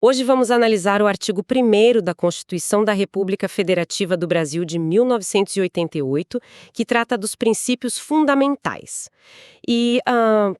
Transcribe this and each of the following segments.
Hoje vamos analisar o artigo 1º da Constituição da República Federativa do Brasil de 1988, que trata dos princípios fundamentais. E,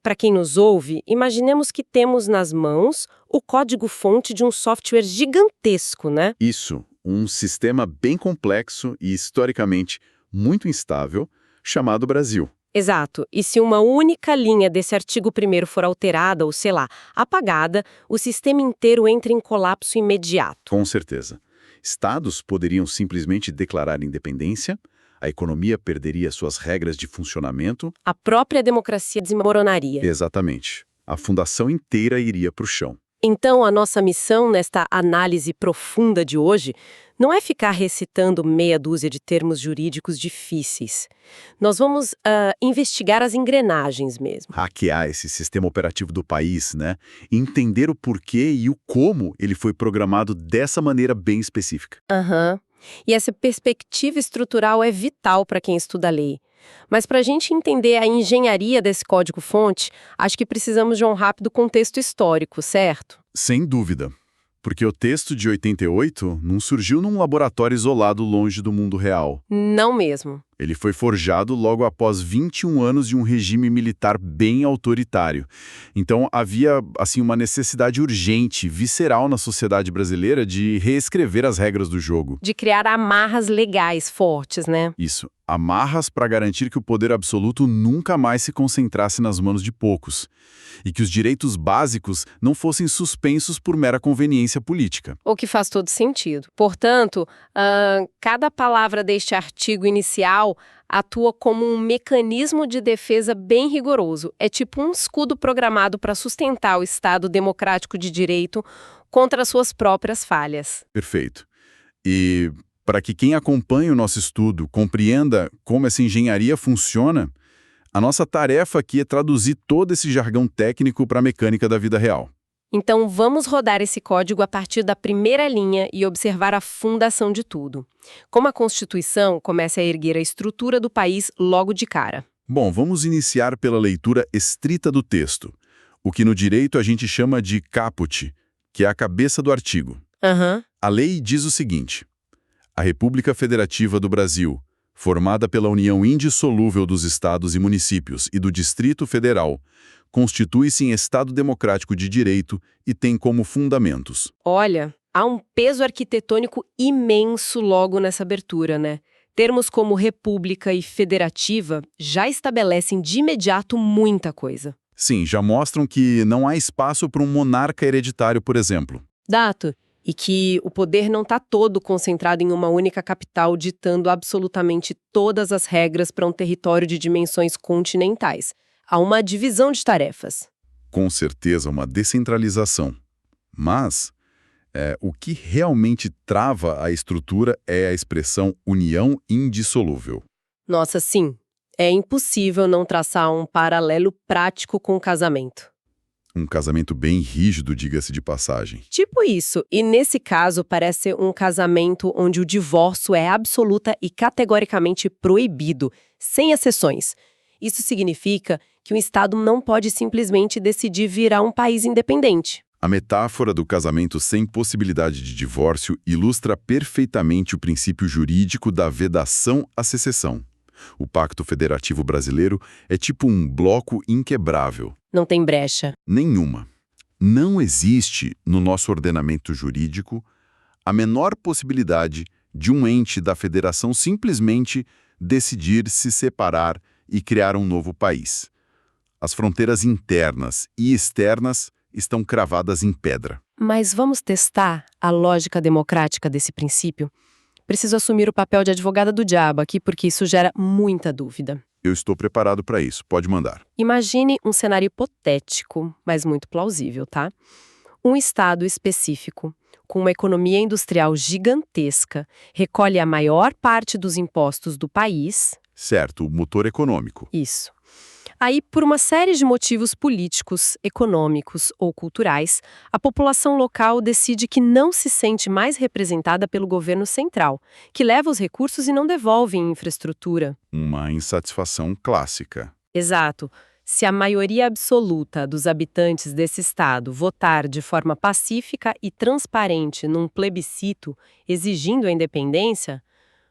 para quem nos ouve, imaginemos que temos nas mãos o código-fonte de um software gigantesco, né? Isso, um sistema bem complexo e historicamente muito instável, chamado Brasil. Exato. E se uma única linha desse artigo 1º for alterada ou, sei lá, apagada, o sistema inteiro entra em colapso imediato. Com certeza. Estados poderiam simplesmente declarar independência, a economia perderia suas regras de funcionamento. A própria democracia desmoronaria. Exatamente. A fundação inteira iria para o chão. Então, a nossa missão nesta análise profunda de hoje não é ficar recitando meia dúzia de termos jurídicos difíceis. Nós vamos investigar as engrenagens mesmo. Hackear esse sistema operativo do país, né? Entender o porquê e o como ele foi programado dessa maneira bem específica. E essa perspectiva estrutural é vital para quem estuda a lei. Mas para a gente entender a engenharia desse código-fonte, acho que precisamos de um rápido contexto histórico, certo? Sem dúvida. Porque o texto de 88 não surgiu num laboratório isolado longe do mundo real. Não mesmo. Ele foi forjado logo após 21 anos de um regime militar bem autoritário. Então havia, assim, uma necessidade urgente, visceral na sociedade brasileira de reescrever as regras do jogo. De criar amarras legais fortes, né? Isso, amarras para garantir que o poder absoluto nunca mais se concentrasse nas mãos de poucos. E que os direitos básicos não fossem suspensos por mera conveniência política. O que faz todo sentido. Portanto, cada palavra deste artigo inicial atua como um mecanismo de defesa bem rigoroso. É tipo um escudo programado para sustentar o Estado democrático de direito contra as suas próprias falhas. Perfeito. E para que quem acompanha o nosso estudo compreenda como essa engenharia funciona, a nossa tarefa aqui é traduzir todo esse jargão técnico para a mecânica da vida real. Então vamos rodar esse código a partir da primeira linha e observar a fundação de tudo. Como a Constituição começa a erguer a estrutura do país logo de cara. Bom, vamos iniciar pela leitura estrita do texto, o que no direito a gente chama de caput, que é a cabeça do artigo. A lei diz o seguinte: a República Federativa do Brasil, formada pela união indissolúvel dos estados e municípios e do Distrito Federal, constitui-se em Estado democrático de direito e tem como fundamentos. Olha, há um peso arquitetônico imenso logo nessa abertura, né? Termos como república e federativa já estabelecem de imediato muita coisa. Sim, já mostram que não há espaço para um monarca hereditário, por exemplo. Dato. E que o poder não está todo concentrado em uma única capital ditando absolutamente todas as regras para um território de dimensões continentais. Há uma divisão de tarefas. Com certeza, uma descentralização. Mas o que realmente trava a estrutura é a expressão união indissolúvel. Nossa, sim. É impossível não traçar um paralelo prático com o casamento. Um casamento bem rígido, diga-se de passagem. Tipo isso. E nesse caso, parece ser um casamento onde o divórcio é absoluta e categoricamente proibido, sem exceções. Isso significa que o Estado não pode simplesmente decidir virar um país independente. A metáfora do casamento sem possibilidade de divórcio ilustra perfeitamente o princípio jurídico da vedação à secessão. O Pacto Federativo Brasileiro é tipo um bloco inquebrável. Não tem brecha. Nenhuma. Não existe, no nosso ordenamento jurídico, a menor possibilidade de um ente da federação simplesmente decidir se separar e criar um novo país. As fronteiras internas e externas estão cravadas em pedra. Mas vamos testar a lógica democrática desse princípio? Preciso assumir o papel de advogada do diabo aqui, porque isso gera muita dúvida. Eu estou preparado para isso, pode mandar. Imagine um cenário hipotético, mas muito plausível, tá? Um estado específico, com uma economia industrial gigantesca, recolhe a maior parte dos impostos do país. Certo, o motor econômico. Isso. Aí, por uma série de motivos políticos, econômicos ou culturais, a população local decide que não se sente mais representada pelo governo central, que leva os recursos e não devolve em infraestrutura. Uma insatisfação clássica. Exato. Se a maioria absoluta dos habitantes desse estado votar de forma pacífica e transparente num plebiscito exigindo a independência,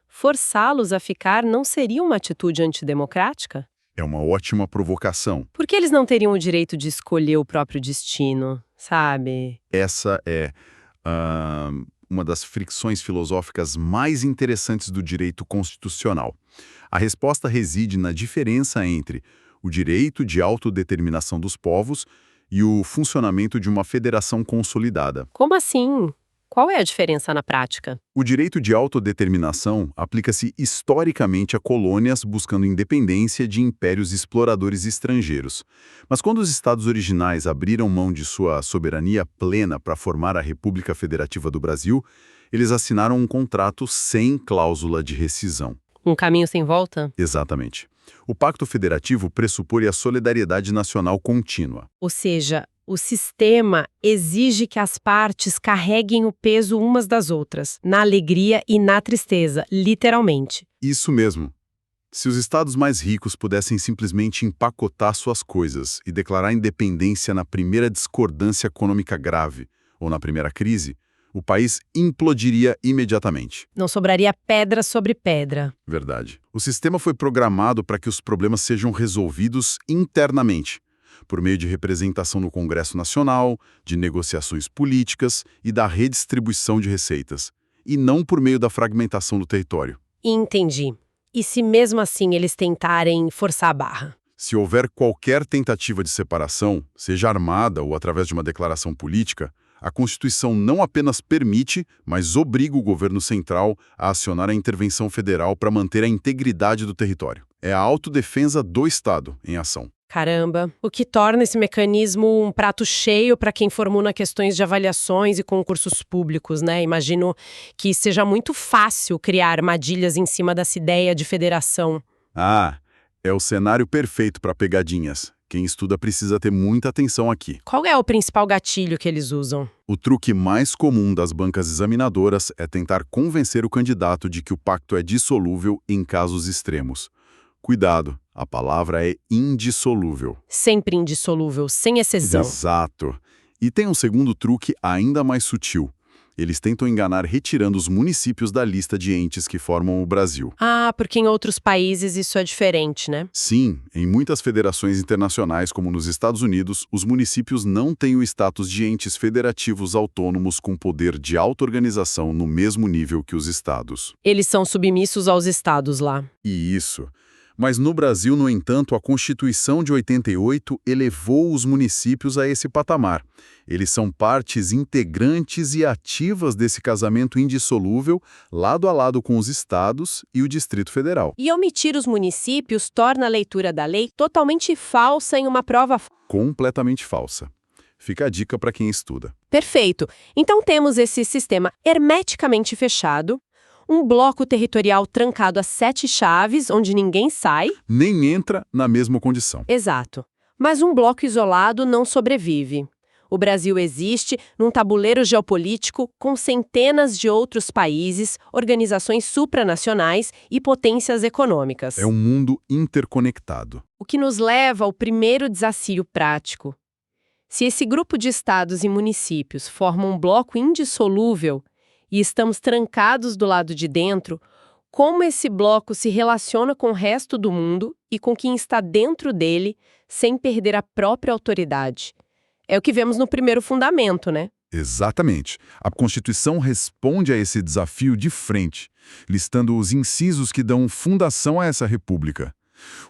forçá-los a ficar não seria uma atitude antidemocrática? É uma ótima provocação. Por que eles não teriam o direito de escolher o próprio destino, sabe? Essa é uma das fricções filosóficas mais interessantes do direito constitucional. A resposta reside na diferença entre o direito de autodeterminação dos povos e o funcionamento de uma federação consolidada. Como assim? Qual é a diferença na prática? O direito de autodeterminação aplica-se historicamente a colônias buscando independência de impérios exploradores estrangeiros. Mas quando os estados originais abriram mão de sua soberania plena para formar a República Federativa do Brasil, eles assinaram um contrato sem cláusula de rescisão. Um caminho sem volta? Exatamente. O Pacto Federativo pressupõe a solidariedade nacional contínua. Ou seja, o sistema exige que as partes carreguem o peso umas das outras, na alegria e na tristeza, literalmente. Isso mesmo. Se os estados mais ricos pudessem simplesmente empacotar suas coisas e declarar independência na primeira discordância econômica grave ou na primeira crise, o país implodiria imediatamente. Não sobraria pedra sobre pedra. Verdade. O sistema foi programado para que os problemas sejam resolvidos internamente, por meio de representação no Congresso Nacional, de negociações políticas e da redistribuição de receitas, e não por meio da fragmentação do território. Entendi. E se mesmo assim eles tentarem forçar a barra? Se houver qualquer tentativa de separação, seja armada ou através de uma declaração política, a Constituição não apenas permite, mas obriga o governo central a acionar a intervenção federal para manter a integridade do território. É a autodefesa do Estado em ação. Caramba, o que torna esse mecanismo um prato cheio para quem formula questões de avaliações e concursos públicos, né? Imagino que seja muito fácil criar armadilhas em cima dessa ideia de federação. É o cenário perfeito para pegadinhas. Quem estuda precisa ter muita atenção aqui. Qual é o principal gatilho que eles usam? O truque mais comum das bancas examinadoras é tentar convencer o candidato de que o pacto é dissolúvel em casos extremos. Cuidado, a palavra é indissolúvel. Sempre indissolúvel, sem exceção. Exato. E tem um segundo truque ainda mais sutil. Eles tentam enganar retirando os municípios da lista de entes que formam o Brasil. Porque em outros países isso é diferente, né? Sim, em muitas federações internacionais, como nos Estados Unidos, os municípios não têm o status de entes federativos autônomos com poder de auto-organização no mesmo nível que os estados. Eles são submissos aos estados lá. E isso. Mas no Brasil, no entanto, a Constituição de 88 elevou os municípios a esse patamar. Eles são partes integrantes e ativas desse casamento indissolúvel, lado a lado com os estados e o Distrito Federal. E omitir os municípios torna a leitura da lei totalmente falsa em uma prova... Completamente falsa. Fica a dica para quem estuda. Perfeito. Então temos esse sistema hermeticamente fechado, um bloco territorial trancado a 7 chaves, onde ninguém sai. Nem entra na mesma condição. Exato. Mas um bloco isolado não sobrevive. O Brasil existe num tabuleiro geopolítico com centenas de outros países, organizações supranacionais e potências econômicas. É um mundo interconectado. O que nos leva ao primeiro desafio prático. Se esse grupo de estados e municípios forma um bloco indissolúvel, e estamos trancados do lado de dentro, como esse bloco se relaciona com o resto do mundo e com quem está dentro dele, sem perder a própria autoridade? É o que vemos no primeiro fundamento, né? Exatamente. A Constituição responde a esse desafio de frente, listando os incisos que dão fundação a essa república.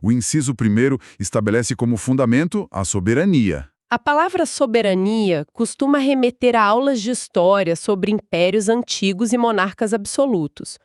O inciso 1º estabelece como fundamento a soberania. A palavra soberania costuma remeter a aulas de história sobre impérios antigos e monarcas absolutos.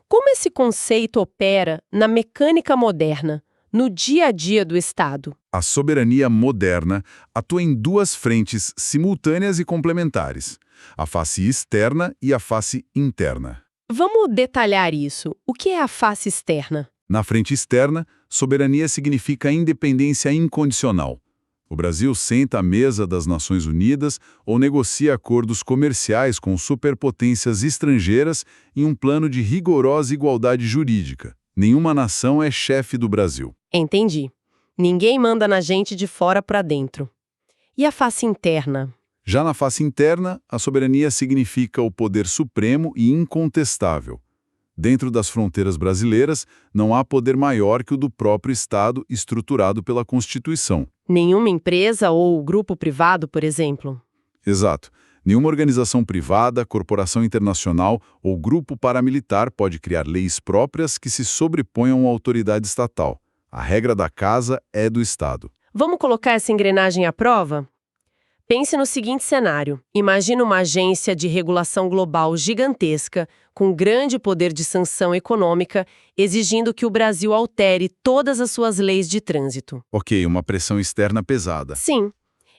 Como esse conceito opera na mecânica moderna, no dia a dia do Estado? A soberania moderna atua em duas frentes simultâneas e complementares: a face externa e a face interna. Vamos detalhar isso. O que é a face externa? Na frente externa, soberania significa independência incondicional. O Brasil senta à mesa das Nações Unidas ou negocia acordos comerciais com superpotências estrangeiras em um plano de rigorosa igualdade jurídica. Nenhuma nação é chefe do Brasil. Entendi. Ninguém manda na gente de fora para dentro. E a face interna? Já na face interna, a soberania significa o poder supremo e incontestável. Dentro das fronteiras brasileiras, não há poder maior que o do próprio Estado estruturado pela Constituição. Nenhuma empresa ou grupo privado, por exemplo? Exato. Nenhuma organização privada, corporação internacional ou grupo paramilitar pode criar leis próprias que se sobreponham à autoridade estatal. A regra da casa é do Estado. Vamos colocar essa engrenagem à prova? Pense no seguinte cenário. Imagina uma agência de regulação global gigantesca, com grande poder de sanção econômica, exigindo que o Brasil altere todas as suas leis de trânsito. Ok, uma pressão externa pesada. Sim.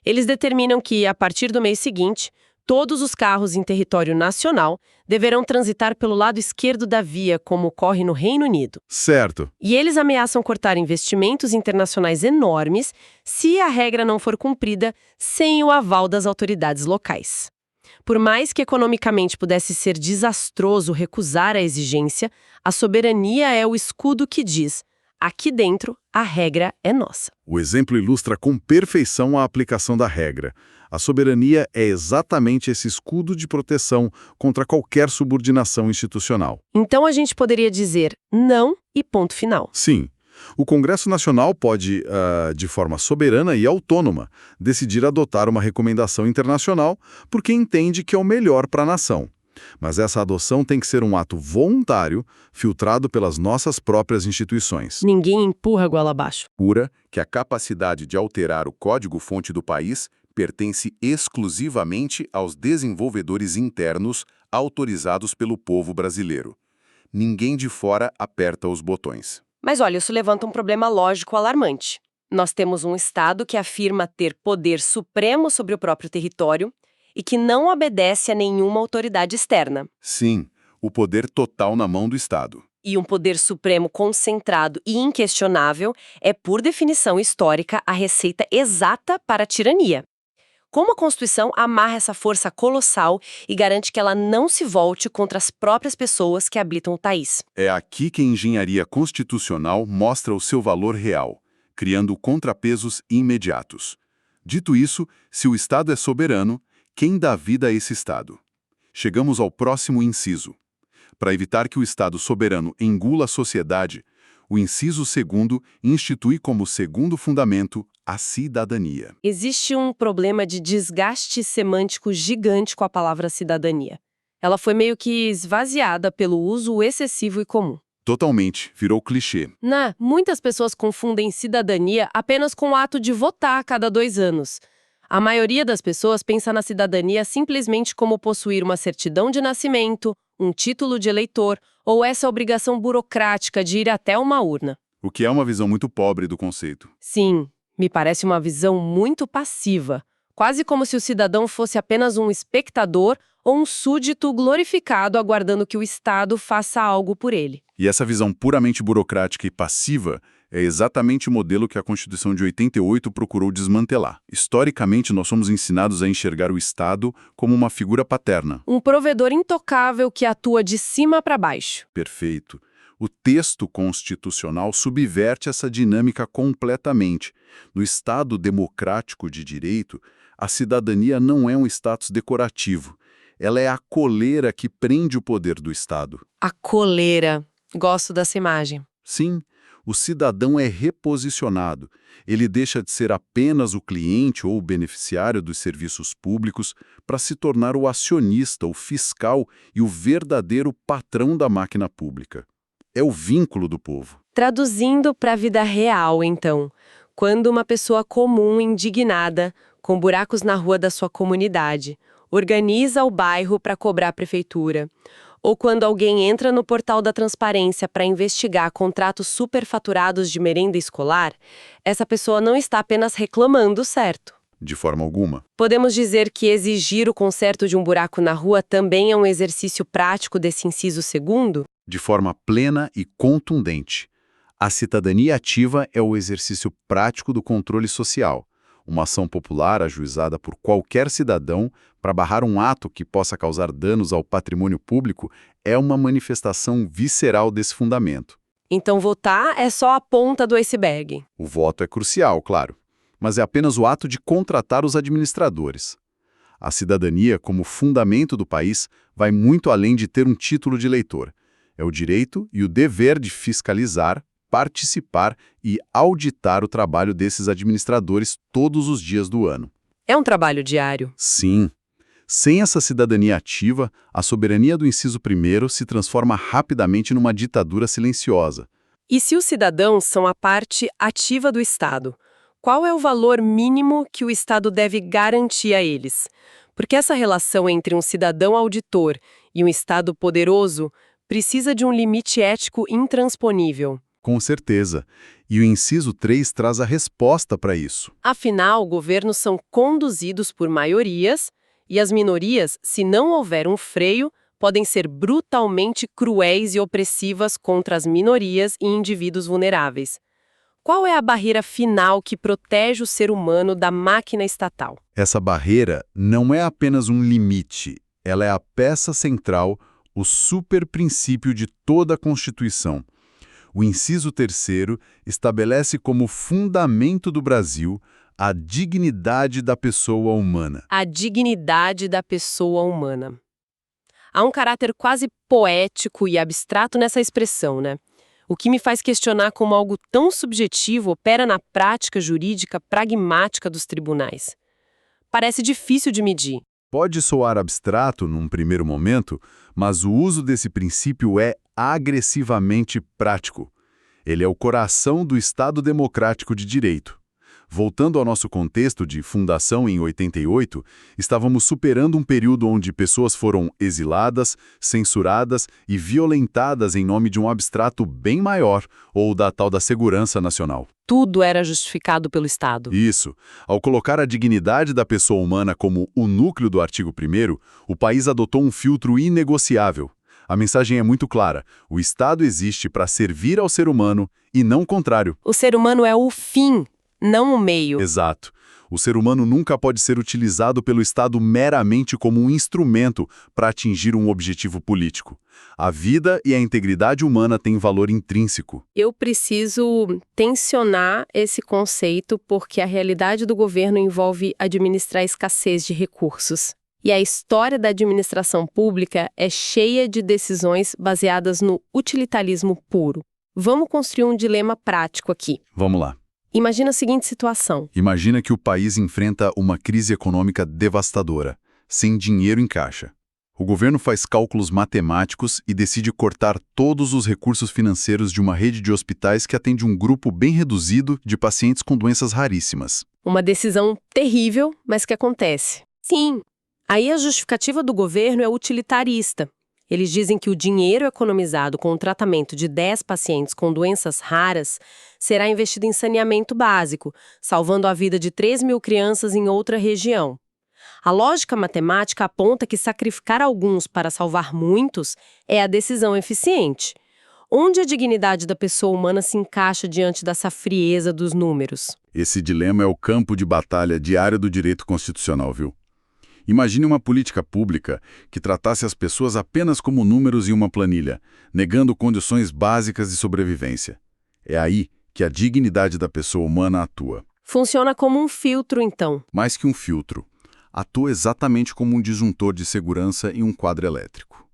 Eles determinam que, a partir do mês seguinte, todos os carros em território nacional deverão transitar pelo lado esquerdo da via, como ocorre no Reino Unido. Certo. E eles ameaçam cortar investimentos internacionais enormes se a regra não for cumprida sem o aval das autoridades locais. Por mais que economicamente pudesse ser desastroso recusar a exigência, a soberania é o escudo que diz: aqui dentro, a regra é nossa. O exemplo ilustra com perfeição a aplicação da regra. A soberania é exatamente esse escudo de proteção contra qualquer subordinação institucional. Então a gente poderia dizer não e ponto final. Sim. O Congresso Nacional pode, de forma soberana e autônoma, decidir adotar uma recomendação internacional porque entende que é o melhor para a nação. Mas essa adoção tem que ser um ato voluntário, filtrado pelas nossas próprias instituições. Ninguém empurra goela abaixo. Pura que a capacidade de alterar o código-fonte do país pertence exclusivamente aos desenvolvedores internos autorizados pelo povo brasileiro. Ninguém de fora aperta os botões. Mas olha, isso levanta um problema lógico alarmante. Nós temos um Estado que afirma ter poder supremo sobre o próprio território e que não obedece a nenhuma autoridade externa. Sim, o poder total na mão do Estado. E um poder supremo concentrado e inquestionável é, por definição histórica, a receita exata para a tirania. Como a Constituição amarra essa força colossal e garante que ela não se volte contra as próprias pessoas que habitam o país? É aqui que a engenharia constitucional mostra o seu valor real, criando contrapesos imediatos. Dito isso, se o Estado é soberano, quem dá vida a esse Estado? Chegamos ao próximo inciso. Para evitar que o Estado soberano engula a sociedade, o inciso 2º institui como segundo fundamento a cidadania. Existe um problema de desgaste semântico gigante com a palavra cidadania. Ela foi meio que esvaziada pelo uso excessivo e comum. Totalmente, virou clichê. Muitas pessoas confundem cidadania apenas com o ato de votar a cada 2 anos. A maioria das pessoas pensa na cidadania simplesmente como possuir uma certidão de nascimento, um título de eleitor ou essa obrigação burocrática de ir até uma urna. O que é uma visão muito pobre do conceito. Sim, me parece uma visão muito passiva, quase como se o cidadão fosse apenas um espectador ou um súdito glorificado aguardando que o Estado faça algo por ele. E essa visão puramente burocrática e passiva é exatamente o modelo que a Constituição de 88 procurou desmantelar. Historicamente, nós somos ensinados a enxergar o Estado como uma figura paterna. Um provedor intocável que atua de cima para baixo. Perfeito. O texto constitucional subverte essa dinâmica completamente. No Estado democrático de direito, a cidadania não é um status decorativo. Ela é a coleira que prende o poder do Estado. A coleira. Gosto dessa imagem. Sim, o cidadão é reposicionado. Ele deixa de ser apenas o cliente ou o beneficiário dos serviços públicos para se tornar o acionista, o fiscal e o verdadeiro patrão da máquina pública. É o vínculo do povo. Traduzindo para a vida real, então, quando uma pessoa comum, indignada, com buracos na rua da sua comunidade, organiza o bairro para cobrar a prefeitura, ou quando alguém entra no portal da transparência para investigar contratos superfaturados de merenda escolar, essa pessoa não está apenas reclamando, certo? De forma alguma. Podemos dizer que exigir o conserto de um buraco na rua também é um exercício prático desse inciso 2º? De forma plena e contundente. A cidadania ativa é o exercício prático do controle social, uma ação popular ajuizada por qualquer cidadão para barrar um ato que possa causar danos ao patrimônio público é uma manifestação visceral desse fundamento. Então votar é só a ponta do iceberg. O voto é crucial, claro, mas é apenas o ato de contratar os administradores. A cidadania, como fundamento do país, vai muito além de ter um título de eleitor. É o direito e o dever de fiscalizar, participar e auditar o trabalho desses administradores todos os dias do ano. É um trabalho diário. Sim. Sem essa cidadania ativa, a soberania do inciso 1º se transforma rapidamente numa ditadura silenciosa. E se os cidadãos são a parte ativa do Estado, qual é o valor mínimo que o Estado deve garantir a eles? Porque essa relação entre um cidadão auditor e um Estado poderoso precisa de um limite ético intransponível. Com certeza. E o inciso 3 traz a resposta para isso. Afinal, governos são conduzidos por maiorias, e as minorias, se não houver um freio, podem ser brutalmente cruéis e opressivas contra as minorias e indivíduos vulneráveis. Qual é a barreira final que protege o ser humano da máquina estatal? Essa barreira não é apenas um limite, ela é a peça central, o superprincípio de toda a Constituição. O inciso 3º estabelece como fundamento do Brasil a dignidade da pessoa humana. A dignidade da pessoa humana. Há um caráter quase poético e abstrato nessa expressão, né? O que me faz questionar como algo tão subjetivo opera na prática jurídica pragmática dos tribunais. Parece difícil de medir. Pode soar abstrato num primeiro momento, mas o uso desse princípio é agressivamente prático. Ele é o coração do Estado democrático de direito. Voltando ao nosso contexto de fundação em 88, estávamos superando um período onde pessoas foram exiladas, censuradas e violentadas em nome de um abstrato bem maior, ou da tal da segurança nacional. Tudo era justificado pelo Estado. Isso. Ao colocar a dignidade da pessoa humana como o núcleo do artigo 1º, o país adotou um filtro inegociável. A mensagem é muito clara. O Estado existe para servir ao ser humano e não o contrário. O ser humano é o fim, não o meio. Exato. O ser humano nunca pode ser utilizado pelo Estado meramente como um instrumento para atingir um objetivo político. A vida e a integridade humana têm valor intrínseco. Eu preciso tensionar esse conceito porque a realidade do governo envolve administrar a escassez de recursos. E a história da administração pública é cheia de decisões baseadas no utilitarismo puro. Vamos construir um dilema prático aqui. Vamos lá. Imagina a seguinte situação. Imagina que o país enfrenta uma crise econômica devastadora, sem dinheiro em caixa. O governo faz cálculos matemáticos e decide cortar todos os recursos financeiros de uma rede de hospitais que atende um grupo bem reduzido de pacientes com doenças raríssimas. Uma decisão terrível, mas que acontece. Sim. Aí a justificativa do governo é utilitarista. Eles dizem que o dinheiro economizado com o tratamento de 10 pacientes com doenças raras será investido em saneamento básico, salvando a vida de 3.000 crianças em outra região. A lógica matemática aponta que sacrificar alguns para salvar muitos é a decisão eficiente. Onde a dignidade da pessoa humana se encaixa diante dessa frieza dos números? Esse dilema é o campo de batalha diário do direito constitucional, viu? Imagine uma política pública que tratasse as pessoas apenas como números em uma planilha, negando condições básicas de sobrevivência. É aí que a dignidade da pessoa humana atua. Funciona como um filtro, então. Mais que um filtro. Atua exatamente como um disjuntor de segurança em um quadro elétrico.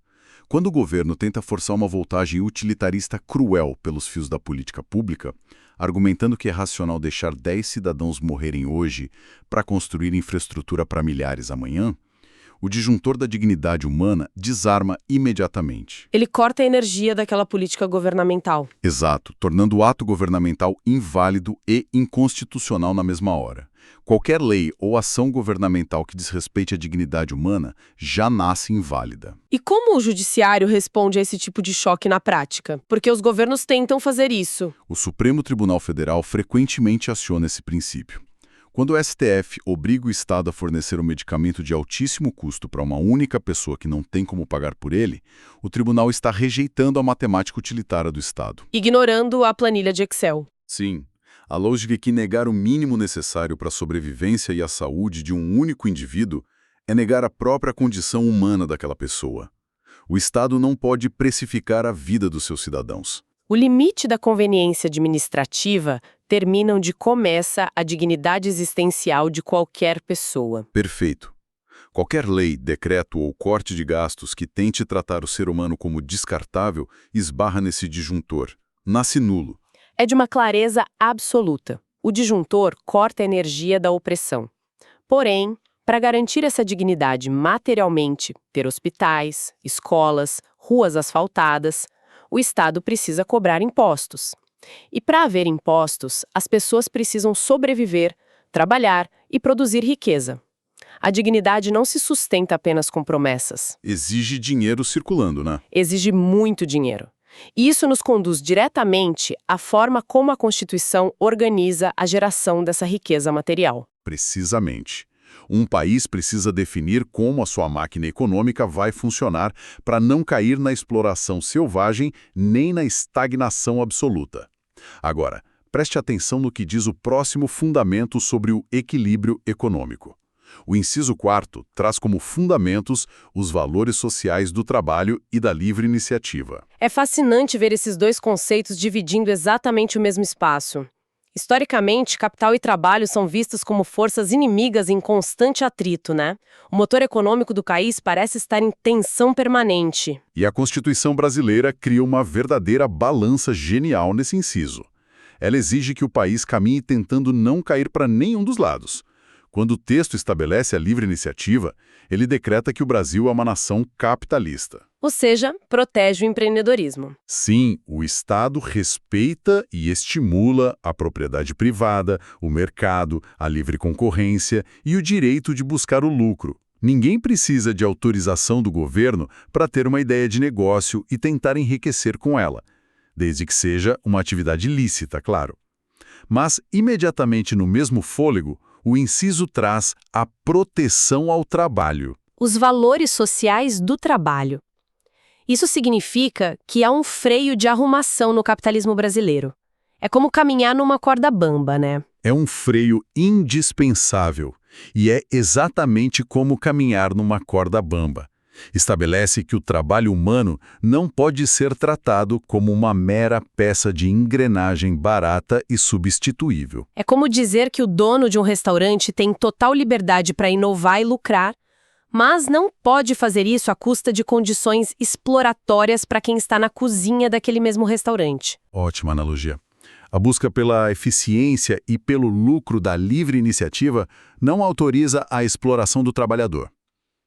Quando o governo tenta forçar uma voltagem utilitarista cruel pelos fios da política pública, argumentando que é racional deixar 10 cidadãos morrerem hoje para construir infraestrutura para milhares amanhã, o disjuntor da dignidade humana desarma imediatamente. Ele corta a energia daquela política governamental. Exato, tornando o ato governamental inválido e inconstitucional na mesma hora. Qualquer lei ou ação governamental que desrespeite a dignidade humana já nasce inválida. E como o judiciário responde a esse tipo de choque na prática? Porque os governos tentam fazer isso. O Supremo Tribunal Federal frequentemente aciona esse princípio. Quando o STF obriga o Estado a fornecer um medicamento de altíssimo custo para uma única pessoa que não tem como pagar por ele, o tribunal está rejeitando a matemática utilitária do Estado. Ignorando a planilha de Excel. Sim. A lógica é que negar o mínimo necessário para a sobrevivência e a saúde de um único indivíduo é negar a própria condição humana daquela pessoa. O Estado não pode precificar a vida dos seus cidadãos. O limite da conveniência administrativa termina onde começa a dignidade existencial de qualquer pessoa. Perfeito. Qualquer lei, decreto ou corte de gastos que tente tratar o ser humano como descartável esbarra nesse disjuntor. Nasce nulo. É de uma clareza absoluta. O disjuntor corta a energia da opressão. Porém, para garantir essa dignidade materialmente, ter hospitais, escolas, ruas asfaltadas, o Estado precisa cobrar impostos. E para haver impostos, as pessoas precisam sobreviver, trabalhar e produzir riqueza. A dignidade não se sustenta apenas com promessas. Exige dinheiro circulando, né? Exige muito dinheiro. E isso nos conduz diretamente à forma como a Constituição organiza a geração dessa riqueza material. Precisamente. Um país precisa definir como a sua máquina econômica vai funcionar para não cair na exploração selvagem nem na estagnação absoluta. Agora, preste atenção no que diz o próximo fundamento sobre o equilíbrio econômico. O inciso 4º traz como fundamentos os valores sociais do trabalho e da livre iniciativa. É fascinante ver esses dois conceitos dividindo exatamente o mesmo espaço. Historicamente, capital e trabalho são vistos como forças inimigas em constante atrito, né? O motor econômico do país parece estar em tensão permanente. E a Constituição brasileira cria uma verdadeira balança genial nesse inciso. Ela exige que o país caminhe tentando não cair para nenhum dos lados. Quando o texto estabelece a livre iniciativa, ele decreta que o Brasil é uma nação capitalista. Ou seja, protege o empreendedorismo. Sim, o Estado respeita e estimula a propriedade privada, o mercado, a livre concorrência e o direito de buscar o lucro. Ninguém precisa de autorização do governo para ter uma ideia de negócio e tentar enriquecer com ela, desde que seja uma atividade lícita, claro. Mas, imediatamente no mesmo fôlego, o inciso traz a proteção ao trabalho. Os valores sociais do trabalho. Isso significa que há um freio de arrumação no capitalismo brasileiro. É como caminhar numa corda bamba, né? É um freio indispensável e é exatamente como caminhar numa corda bamba. Estabelece que o trabalho humano não pode ser tratado como uma mera peça de engrenagem barata e substituível. É como dizer que o dono de um restaurante tem total liberdade para inovar e lucrar, mas não pode fazer isso à custa de condições exploratórias para quem está na cozinha daquele mesmo restaurante. Ótima analogia. A busca pela eficiência e pelo lucro da livre iniciativa não autoriza a exploração do trabalhador.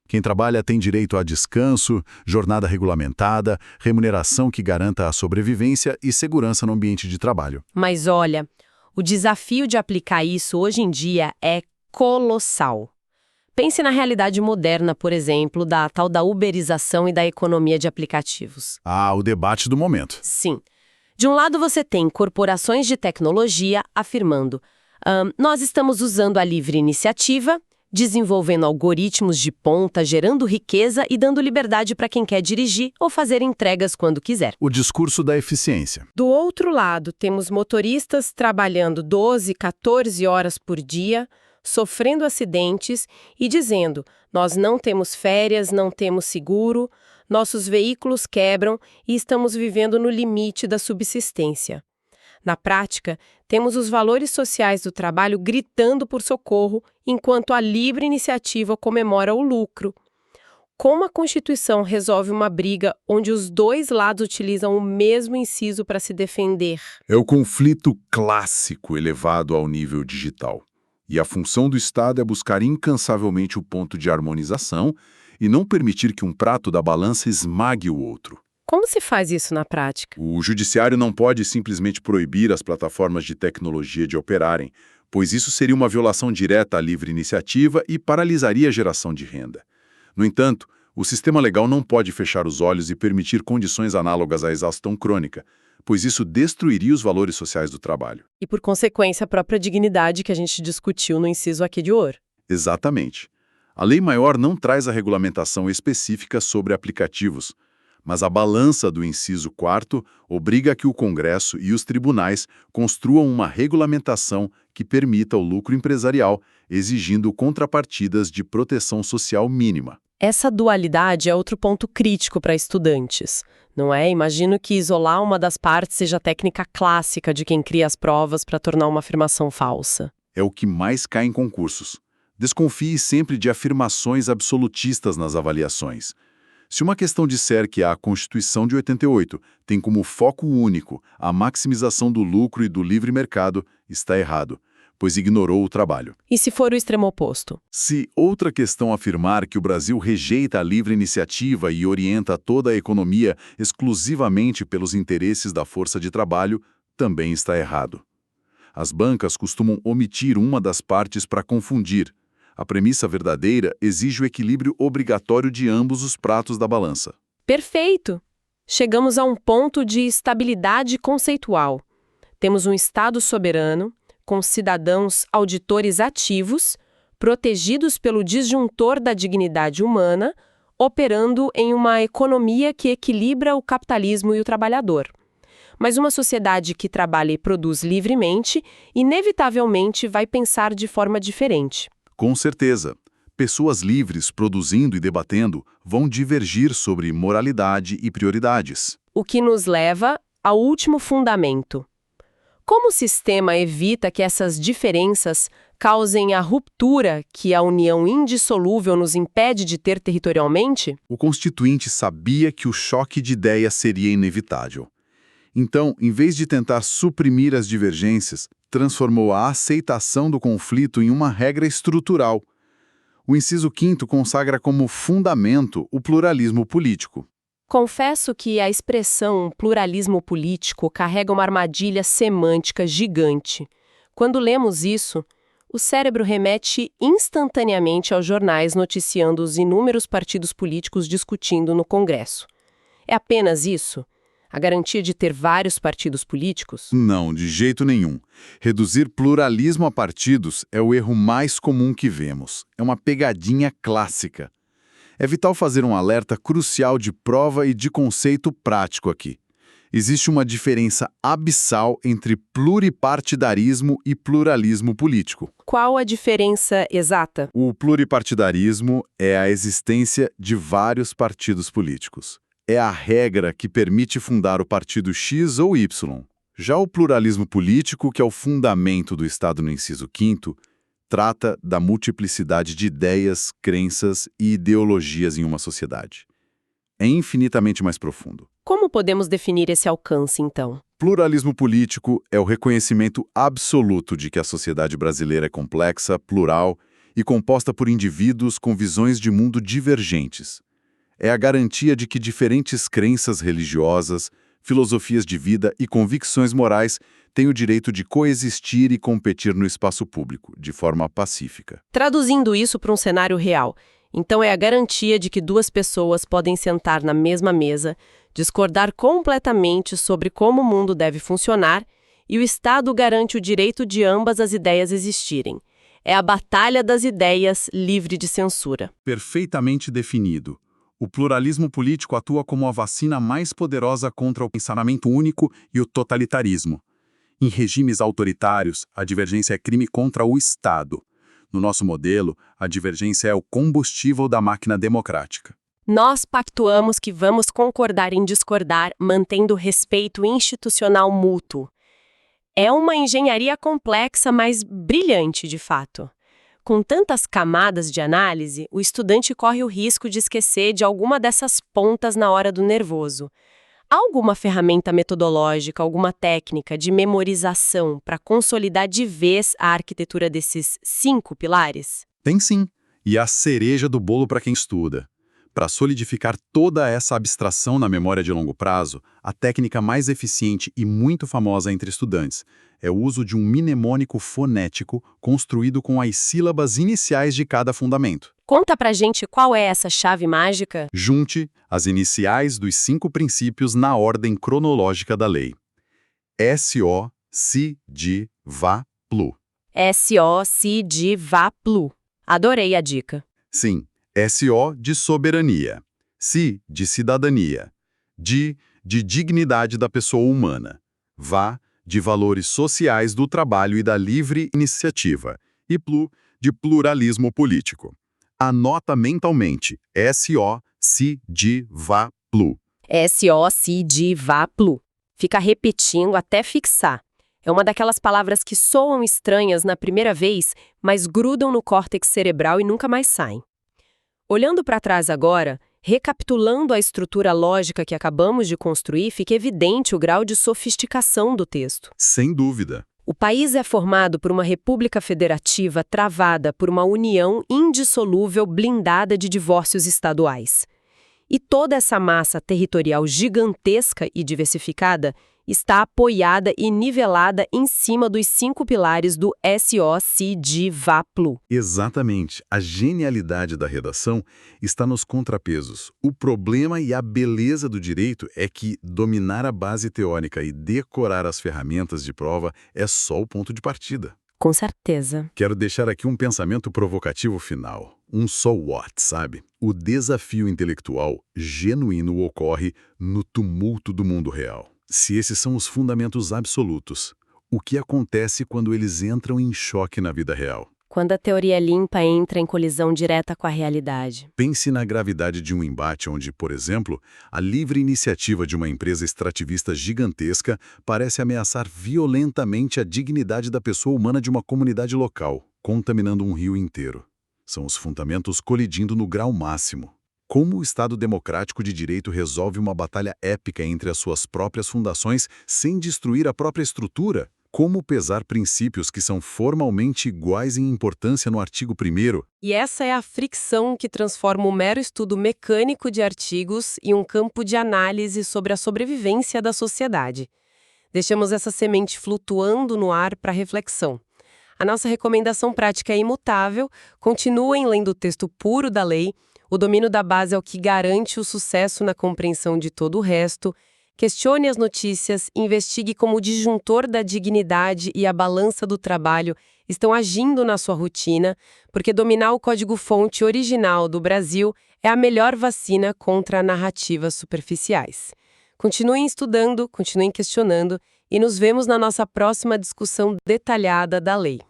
Quem trabalha tem direito a descanso, jornada regulamentada, remuneração que garanta a sobrevivência e segurança no ambiente de trabalho. Mas olha, o desafio de aplicar isso hoje em dia é colossal. Pense na realidade moderna, por exemplo, da tal da uberização e da economia de aplicativos. Ah, o debate do momento. Sim. De um lado você tem corporações de tecnologia afirmando nós estamos usando a livre iniciativa, desenvolvendo algoritmos de ponta, gerando riqueza e dando liberdade para quem quer dirigir ou fazer entregas quando quiser. O discurso da eficiência. Do outro lado, temos motoristas trabalhando 12, 14 horas por dia, sofrendo acidentes e dizendo: nós não temos férias, não temos seguro, nossos veículos quebram e estamos vivendo no limite da subsistência. Na prática, temos os valores sociais do trabalho gritando por socorro, enquanto a livre iniciativa comemora o lucro. Como a Constituição resolve uma briga onde os dois lados utilizam o mesmo inciso para se defender? É o conflito clássico elevado ao nível digital. E a função do Estado é buscar incansavelmente o ponto de harmonização e não permitir que um prato da balança esmague o outro. Como se faz isso na prática? O judiciário não pode simplesmente proibir as plataformas de tecnologia de operarem, pois isso seria uma violação direta à livre iniciativa e paralisaria a geração de renda. No entanto, o sistema legal não pode fechar os olhos e permitir condições análogas à exaustão crônica, pois isso destruiria os valores sociais do trabalho. E, por consequência, a própria dignidade que a gente discutiu no inciso aqui de ouro. Exatamente. A lei maior não traz a regulamentação específica sobre aplicativos, mas a balança do inciso 4º obriga que o Congresso e os tribunais construam uma regulamentação que permita o lucro empresarial, exigindo contrapartidas de proteção social mínima. Essa dualidade é outro ponto crítico para estudantes. não é? Imagino que isolar uma das partes seja a técnica clássica de quem cria as provas para tornar uma afirmação falsa. É o que mais cai em concursos. Desconfie sempre de afirmações absolutistas nas avaliações. Se uma questão disser que a Constituição de 88 tem como foco único a maximização do lucro e do livre mercado, está errado, pois ignorou o trabalho. E se for o extremo oposto? Se outra questão afirmar que o Brasil rejeita a livre iniciativa e orienta toda a economia exclusivamente pelos interesses da força de trabalho, também está errado. As bancas costumam omitir uma das partes para confundir. A premissa verdadeira exige o equilíbrio obrigatório de ambos os pratos da balança. Perfeito! Chegamos a um ponto de estabilidade conceitual. Temos um Estado soberano, com cidadãos auditores ativos, protegidos pelo disjuntor da dignidade humana, operando em uma economia que equilibra o capitalismo e o trabalhador. Mas uma sociedade que trabalha e produz livremente, inevitavelmente vai pensar de forma diferente. Com certeza, pessoas livres produzindo e debatendo vão divergir sobre moralidade e prioridades. O que nos leva ao último fundamento. Como o sistema evita que essas diferenças causem a ruptura que a união indissolúvel nos impede de ter territorialmente? O Constituinte sabia que o choque de ideias seria inevitável. Então, em vez de tentar suprimir as divergências, transformou a aceitação do conflito em uma regra estrutural. O inciso 5º consagra como fundamento o pluralismo político. Confesso que a expressão pluralismo político carrega uma armadilha semântica gigante. Quando lemos isso, o cérebro remete instantaneamente aos jornais noticiando os inúmeros partidos políticos discutindo no Congresso. É apenas isso? A garantia de ter vários partidos políticos? Não, de jeito nenhum. Reduzir pluralismo a partidos é o erro mais comum que vemos. É uma pegadinha clássica. É vital fazer um alerta crucial de prova e de conceito prático aqui. Existe uma diferença abissal entre pluripartidarismo e pluralismo político. Qual a diferença exata? O pluripartidarismo é a existência de vários partidos políticos. É a regra que permite fundar o partido X ou Y. Já o pluralismo político, que é o fundamento do Estado no inciso 5º, trata da multiplicidade de ideias, crenças e ideologias em uma sociedade. É infinitamente mais profundo. Como podemos definir esse alcance, então? Pluralismo político é o reconhecimento absoluto de que a sociedade brasileira é complexa, plural e composta por indivíduos com visões de mundo divergentes. É a garantia de que diferentes crenças religiosas, filosofias de vida e convicções morais têm o direito de coexistir e competir no espaço público, de forma pacífica. Traduzindo isso para um cenário real, então é a garantia de que duas pessoas podem sentar na mesma mesa, discordar completamente sobre como o mundo deve funcionar, e o Estado garante o direito de ambas as ideias existirem. É a batalha das ideias livre de censura. Perfeitamente definido. O pluralismo político atua como a vacina mais poderosa contra o pensamento único e o totalitarismo. Em regimes autoritários, a divergência é crime contra o Estado. No nosso modelo, a divergência é o combustível da máquina democrática. Nós pactuamos que vamos concordar em discordar, mantendo respeito institucional mútuo. É uma engenharia complexa, mas brilhante, de fato. Com tantas camadas de análise, o estudante corre o risco de esquecer de alguma dessas pontas na hora do nervoso. Há alguma ferramenta metodológica, alguma técnica de memorização para consolidar de vez a arquitetura desses 5 pilares? Tem sim, e a cereja do bolo para quem estuda. Para solidificar toda essa abstração na memória de longo prazo, a técnica mais eficiente e muito famosa entre estudantes é o uso de um mnemônico fonético construído com as sílabas iniciais de cada fundamento. Conta pra gente qual é essa chave mágica. Junte as iniciais dos 5 princípios na ordem cronológica da lei. S-O, Si, Di, Va, Plu. S-O, Si, Di, Va, Plu. Adorei a dica. Sim. S-O de soberania, Si de cidadania, Di de dignidade da pessoa humana, Va de valores sociais do trabalho e da livre iniciativa, e Plu de pluralismo político. Anota mentalmente S-O, Si, Di, Va, Plu. SOCD-VAPLU. Fica repetindo até fixar. É uma daquelas palavras que soam estranhas na primeira vez, mas grudam no córtex cerebral e nunca mais saem. Olhando para trás agora, recapitulando a estrutura lógica que acabamos de construir, fica evidente o grau de sofisticação do texto. Sem dúvida. O país é formado por uma república federativa travada por uma união indissolúvel blindada de divórcios estaduais. E toda essa massa territorial gigantesca e diversificada está apoiada e nivelada em cima dos 5 pilares do SOCD-VAPLU. Exatamente. A genialidade da redação está nos contrapesos. O problema e a beleza do direito é que dominar a base teórica e decorar as ferramentas de prova é só o ponto de partida. Com certeza. Quero deixar aqui um pensamento provocativo final. Um so what, sabe? O desafio intelectual genuíno ocorre no tumulto do mundo real. Se esses são os fundamentos absolutos, o que acontece quando eles entram em choque na vida real? Quando a teoria limpa entra em colisão direta com a realidade. Pense na gravidade de um embate onde, por exemplo, a livre iniciativa de uma empresa extrativista gigantesca parece ameaçar violentamente a dignidade da pessoa humana de uma comunidade local, contaminando um rio inteiro. São os fundamentos colidindo no grau máximo. Como o Estado democrático de direito resolve uma batalha épica entre as suas próprias fundações sem destruir a própria estrutura? Como pesar princípios que são formalmente iguais em importância no artigo 1º? E essa é a fricção que transforma o mero estudo mecânico de artigos em um campo de análise sobre a sobrevivência da sociedade. Deixamos essa semente flutuando no ar para reflexão. A nossa recomendação prática é imutável, continuem lendo o texto puro da lei. O domínio da base é o que garante o sucesso na compreensão de todo o resto. Questione as notícias, investigue como o disjuntor da dignidade e a balança do trabalho estão agindo na sua rotina, porque dominar o código-fonte original do Brasil é a melhor vacina contra narrativas superficiais. Continuem estudando, continuem questionando e nos vemos na nossa próxima discussão detalhada da lei.